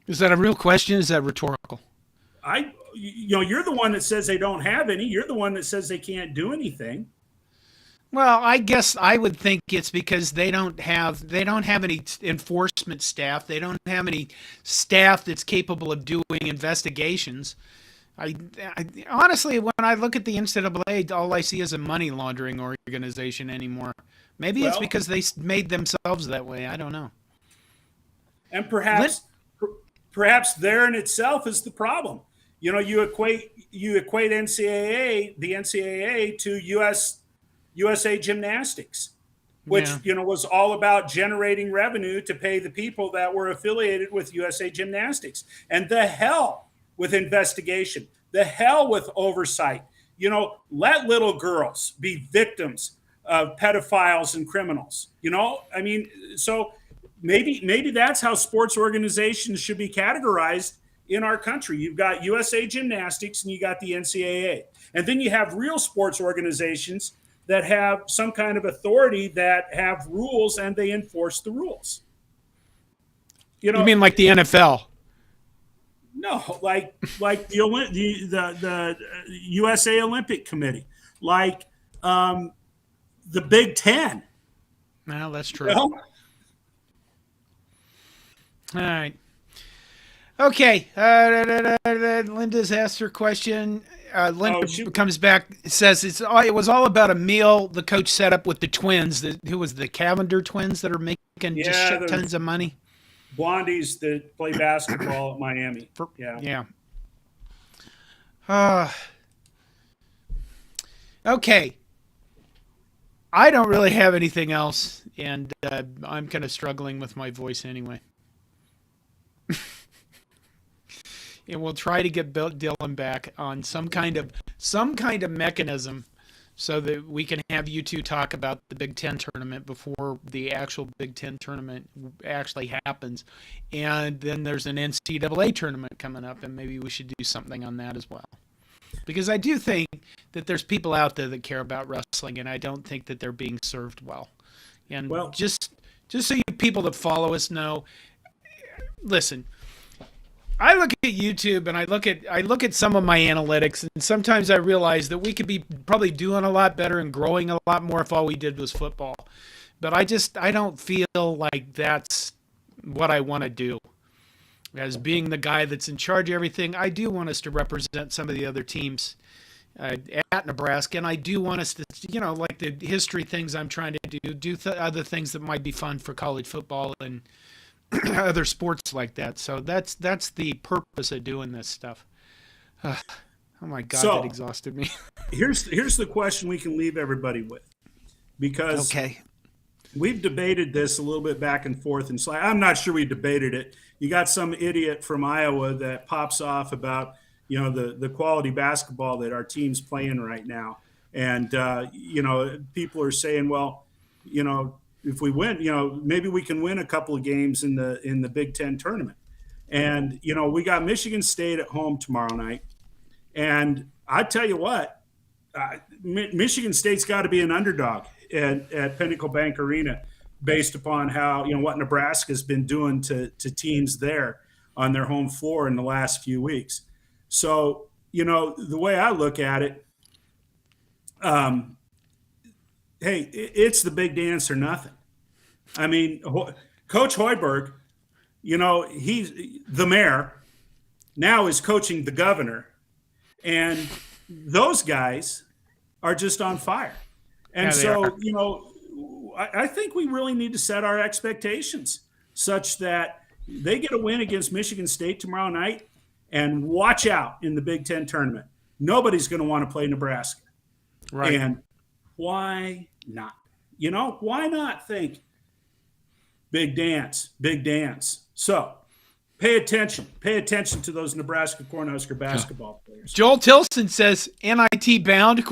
Is that a real question? Is that rhetorical? You're the one that says they don't have any. You're the one that says they can't do anything. Well, I guess I would think it's because they don't have any enforcement staff. They don't have any staff that's capable of doing investigations. I honestly, when I look at the NCAA, all I see is a money laundering organization anymore. Maybe it's Well, because they made themselves that way. I don't know. and Lin- perhaps there in itself is the problem. You equate NCAA, the NCAA, to USA Gymnastics, which yeah. was all about generating revenue to pay the people that were affiliated with USA Gymnastics. And the hell with investigation, the hell with oversight. Let little girls be victims of pedophiles and criminals. I mean, so maybe that's how sports organizations should be categorized in our country. You've got USA Gymnastics and you got the NCAA. And then you have real sports organizations that have some kind of authority, that have rules, and they enforce the rules. You mean like the NFL? No, like the USA Olympic Committee, like the Big Ten. Well, that's true. Well, All right. Okay. Linda's asked her question. Linda comes back, says it was all about a meal the coach set up with the twins. Who was the Cavender twins that are making just shit tons of money? Blondies that play basketball at Miami. Yeah. Okay. I don't really have anything else, and I'm kind of struggling with my voice anyway. And we'll try to get Dylan back on some kind of mechanism so that we can have you two talk about the Big Ten tournament before the actual Big Ten tournament actually happens. And then there's an NCAA tournament coming up, and maybe we should do something on that as well. Because I do think that there's people out there that care about wrestling, and I don't think that they're being served well. And just so you people that follow us know, listen, I look at YouTube and I look at some of my analytics, and sometimes I realize that we could be probably doing a lot better and growing a lot more if all we did was football. But I don't feel like that's what I want to do. As being the guy that's in charge of everything, I do want us to represent some of the other teams at Nebraska, and I do want us to, like the history things I'm trying to do other things that might be fun for college football and other sports like that. So that's the purpose of doing this stuff. Oh my God, that exhausted me. Here's the question we can leave everybody with, because we've debated this a little bit back and forth, and so I'm not sure we debated it. You got some idiot from Iowa that pops off about the quality basketball that our team's playing right now, and people are saying, well, if we win, maybe we can win a couple of games in the Big Ten tournament. And, we got Michigan State at home tomorrow night. And I tell you what, Michigan State's got to be an underdog at Pinnacle Bank Arena based upon how, what Nebraska's been doing to teams there on their home floor in the last few weeks. So, the way I look at it, hey, it's the big dance or nothing. I mean, Coach Hoiberg, he's the mayor, now is coaching the governor, and those guys are just on fire. And I think we really need to set our expectations such that they get a win against Michigan State tomorrow night, and watch out in the Big Ten tournament. Nobody's going to want to play Nebraska. Right. And why not? Why not think big dance, big dance? So pay attention to those Nebraska Cornhusker basketball players. Joel Tilson says NIT bound ?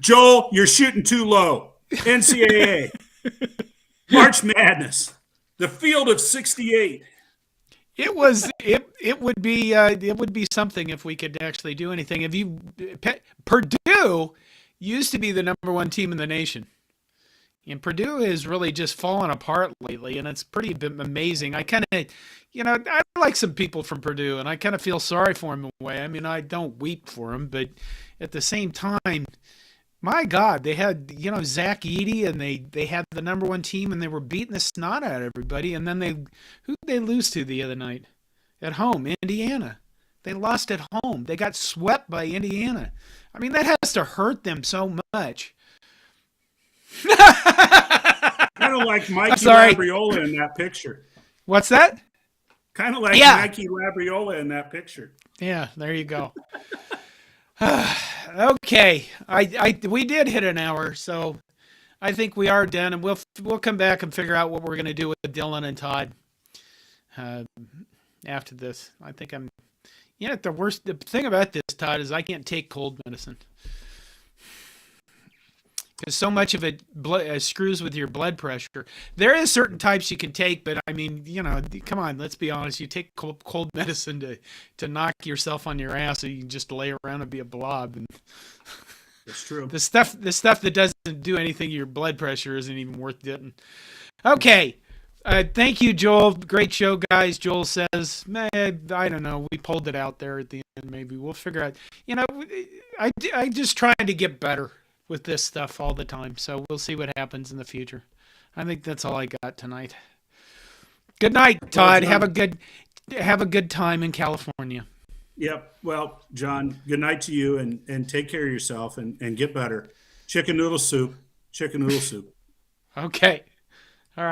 Joel, you're shooting too low. NCAA, March Madness, the field of 68. It would be something if we could actually do anything. Purdue used to be the number one team in the nation, and Purdue has really just fallen apart lately, and it's pretty amazing. I kind of, I like some people from Purdue, and I kind of feel sorry for them in a way. I mean, I don't weep for them, but at the same time, my God, they had, Zach Edey, and they had the number one team, and they were beating the snot out of everybody. And then who did they lose to the other night? At home, Indiana. They lost at home. They got swept by Indiana. I mean, that has to hurt them so much. Kind of like Mikey Labriola in that picture. What's that? Kind of like Mikey Labriola in that picture. Yeah, there you go. Okay, we did hit an hour, so I think we are done, and we'll come back and figure out what we're going to do with Dylan and Todd after this. I think the thing about this, Todd, is I can't take cold medicine. Because so much of it screws with your blood pressure. There is certain types you can take, but I mean, come on, let's be honest. You take cold medicine to knock yourself on your ass, so you can just lay around and be a blob. And that's true. The stuff that doesn't do anything to your blood pressure isn't even worth getting. Okay. Thank you, Joel. Great show, guys. Joel says, I don't know. We pulled it out there at the end. Maybe we'll figure out. I just trying to get better with this stuff all the time. So we'll see what happens in the future. I think that's all I got tonight. Good night, Todd. Have a good time in California. Yep. Well, John, good night to you, and take care of yourself and get better. Chicken noodle soup. Okay.